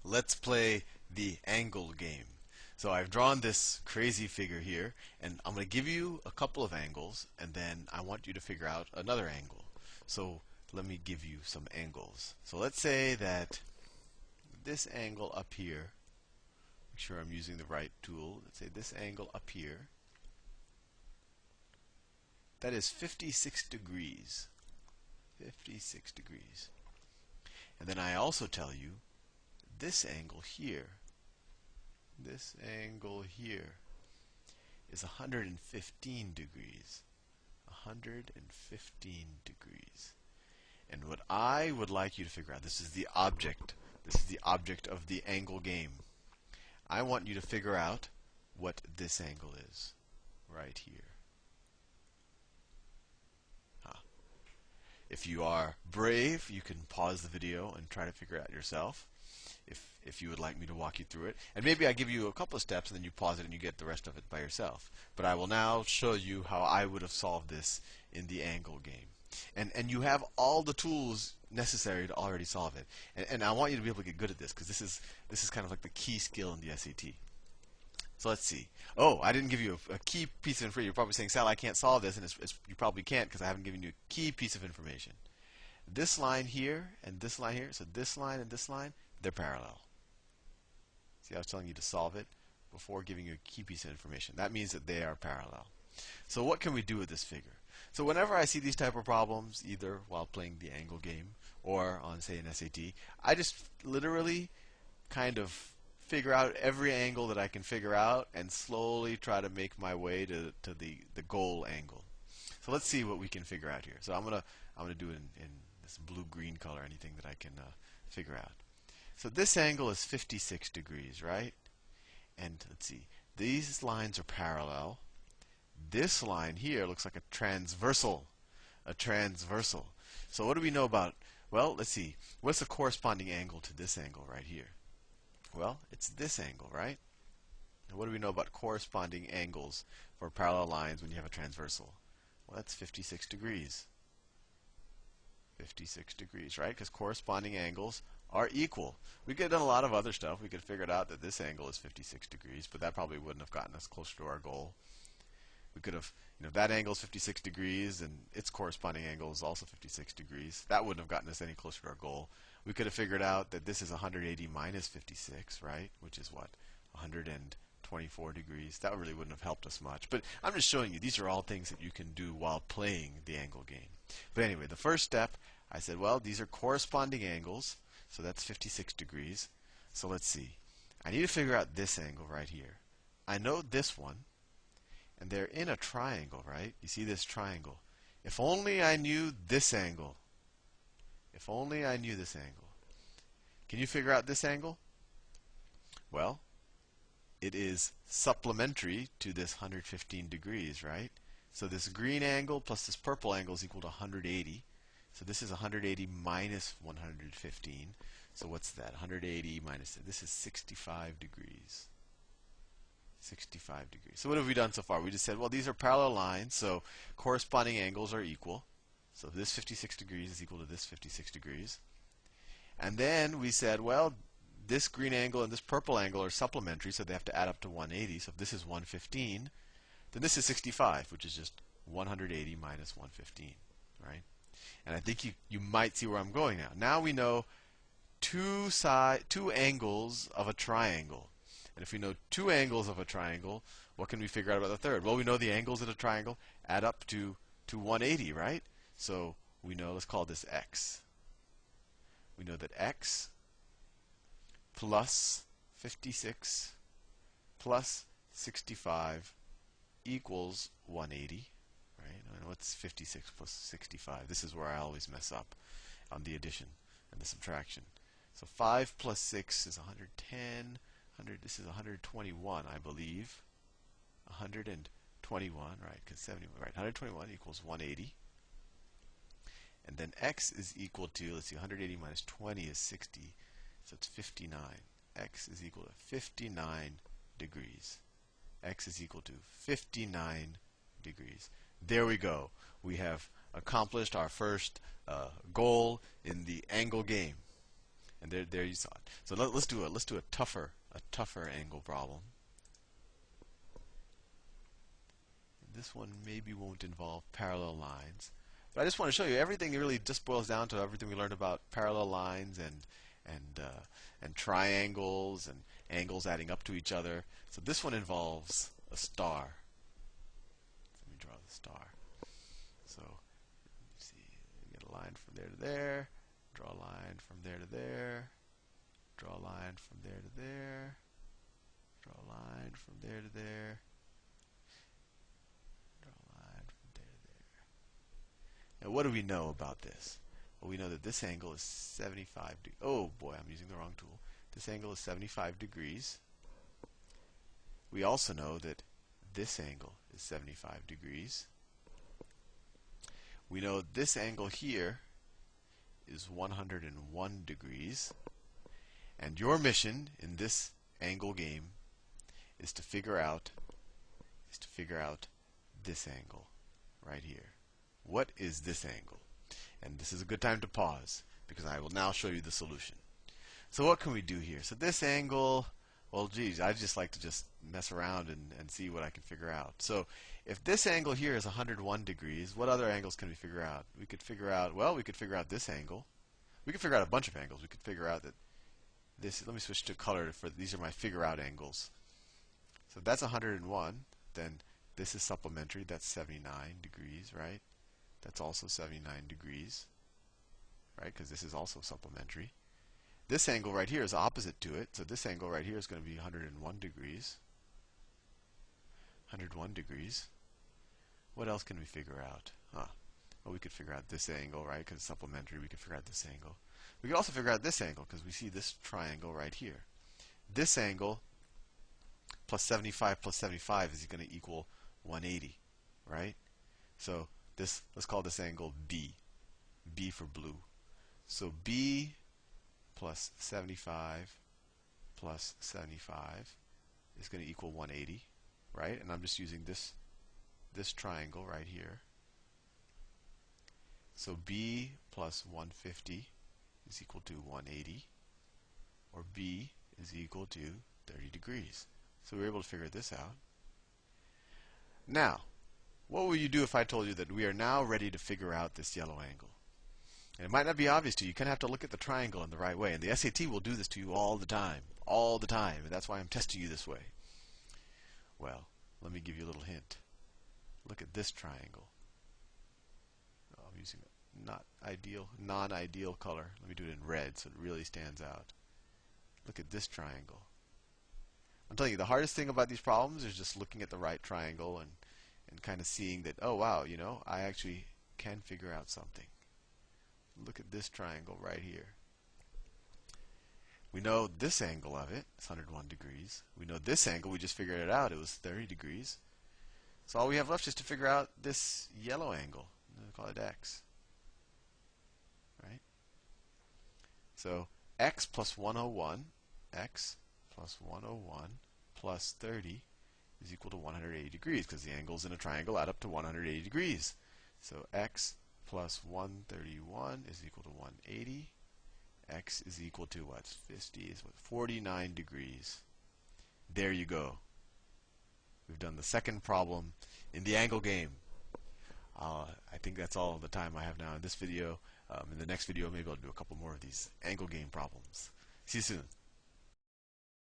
let's play the angle game. So I've drawn this crazy figure here, and I'm going to give you a couple of angles, and then I want you to figure out another angle. So let me give you some angles. So let's say that this angle up here, make sure I'm using the right tool. Let's say this angle up here, that is 56 degrees. 56 degrees. And then I also tell you this angle here is 115 degrees. 115 degrees. And what I would like you to figure out, this is the object. This is the object of the angle game. I want you to figure out what this angle is right here. If you are brave, you can pause the video and try to figure it out yourself. If you would like me to walk you through it. And maybe I give you a couple of steps and then you pause it and you get the rest of it by yourself. But I will now show you how I would have solved this in the angle game. And you have all the tools necessary to already solve it. And I want you to be able to get good at this because this is kind of like the key skill in the SAT. So let's see. Oh, I didn't give you a key piece of information. You're probably saying, Sal, I can't solve this. And you probably can't because I haven't given you a key piece of information. This line here and this line here, so this line and this line, they're parallel. See, I was telling you to solve it before giving you a key piece of information. That means that they are parallel. So what can we do with this figure? So whenever I see these type of problems, either while playing the angle game or on, say, an SAT, I just literally kind of figure out every angle that I can figure out and slowly try to make my way to the goal angle. So let's see what we can figure out here. So I'm gonna do it in this blue-green color, anything that I can figure out. So this angle is 56 degrees, right? And let's see, these lines are parallel. This line here looks like a transversal. A transversal. So what do we know about? Well, let's see. What's the corresponding angle to this angle right here? Well, it's this angle, right? And what do we know about corresponding angles for parallel lines when you have a transversal? Well, that's 56 degrees. 56 degrees, right? Because corresponding angles are equal. We could have done a lot of other stuff. We could have figured out that this angle is 56 degrees, but that probably wouldn't have gotten us closer to our goal. We could have, if that angle is 56 degrees and its corresponding angle is also 56 degrees, that wouldn't have gotten us any closer to our goal. We could have figured out that this is 180 minus 56, right? Which is what? 124 degrees. That really wouldn't have helped us much. But I'm just showing you, these are all things that you can do while playing the angle game. But anyway, the first step, I said, well, these are corresponding angles. So that's 56 degrees. So let's see. I need to figure out this angle right here. I know this one. And they're in a triangle, right? You see this triangle. If only I knew this angle. If only I knew this angle. Can you figure out this angle? Well, it is supplementary to this 115 degrees, right? So this green angle plus this purple angle is equal to 180. So this is 180 minus 115. So what's that? 180 minus, this is 65 degrees. 65 degrees. So what have we done so far? We just said, well, these are parallel lines, so corresponding angles are equal. So this 56 degrees is equal to this 56 degrees. And then we said, well, this green angle and this purple angle are supplementary, so they have to add up to 180. So if this is 115, then this is 65, which is just 180 minus 115, right? And I think you might see where I'm going now. Now we know two angles of a triangle. And if we know two angles of a triangle, what can we figure out about the third? Well, we know the angles of a triangle add up to 180, right? So we know, let's call this x. We know that x plus 56 plus 65 equals 180, right? And what's 56 plus 65? This is where I always mess up on the addition and the subtraction. So 5 plus 6 is 110. This is 121, I believe. 121, right? Because 71, right? 121 equals 180. And then x is equal to, let's see, 180 minus 20 is 60. So it's 59. X is equal to 59 degrees. X is equal to 59 degrees. There we go. We have accomplished our first goal in the angle game. And there you saw it. So let's do a tougher angle problem. This one maybe won't involve parallel lines, but I just want to show you everything really just boils down to everything we learned about parallel lines and triangles and angles adding up to each other. So this one involves a star. Let me draw the star. So let's see, get a line from there to there, draw a line from there to there, draw a line from there to there, draw a line from there to there, draw a line from there to there. Now what do we know about this? Well, we know that this angle is 75 degrees. Oh boy, I'm using the wrong tool. This angle is 75 degrees. We also know that this angle is 75 degrees. We know this angle here is 101 degrees. And your mission in this angle game is to figure out this angle right here. What is this angle? And this is a good time to pause because I will now show you the solution. So what can we do here? So this angle, well, geez, I just like to just mess around and see what I can figure out. So if this angle here is 101 degrees, what other angles can we figure out? We could figure out, well, we could figure out this angle. We could figure out a bunch of angles. We could figure out that this, let me switch to color for these are my figure out angles. So that's 101. Then this is supplementary. That's 79 degrees, right? That's also 79 degrees, right? Because this is also supplementary. This angle right here is opposite to it. So this angle right here is going to be 101 degrees. 101 degrees. What else can we figure out? Well, we could figure out this angle, right? Because it's supplementary. We could figure out this angle. We could also figure out this angle because we see this triangle right here. This angle plus 75 is going to equal 180, right? So this, let's call this angle B. B for blue. So B plus 75 is going to equal 180, right? And I'm just using this triangle right here. So B plus 150 is equal to 180, or B is equal to 30 degrees. So we're able to figure this out. Now, what would you do if I told you that we are now ready to figure out this yellow angle? And it might not be obvious to you. You kind of have to look at the triangle in the right way. And the SAT will do this to you all the time. All the time. And that's why I'm testing you this way. Well, let me give you a little hint. Look at this triangle. Oh, I'm using a non-ideal color. Let me do it in red so it really stands out. Look at this triangle. I'm telling you, the hardest thing about these problems is just looking at the right triangle and kind of seeing that, oh wow, you know, I actually can figure out something. Look at this triangle right here. We know this angle of it is 101 degrees. We know this angle, we just figured it out, it was 30 degrees. So all we have left is to figure out this yellow angle. We'll call it x. Right? So x plus 101, x plus 101 plus 30 is equal to 180 degrees because the angles in a triangle add up to 180 degrees. So x plus 131 is equal to 180. X is equal to what? 50 is what? 49 degrees. There you go. We've done the second problem in the angle game. I think that's all the time I have now in this video. In the next video, maybe I'll do a couple more of these angle game problems. See you soon.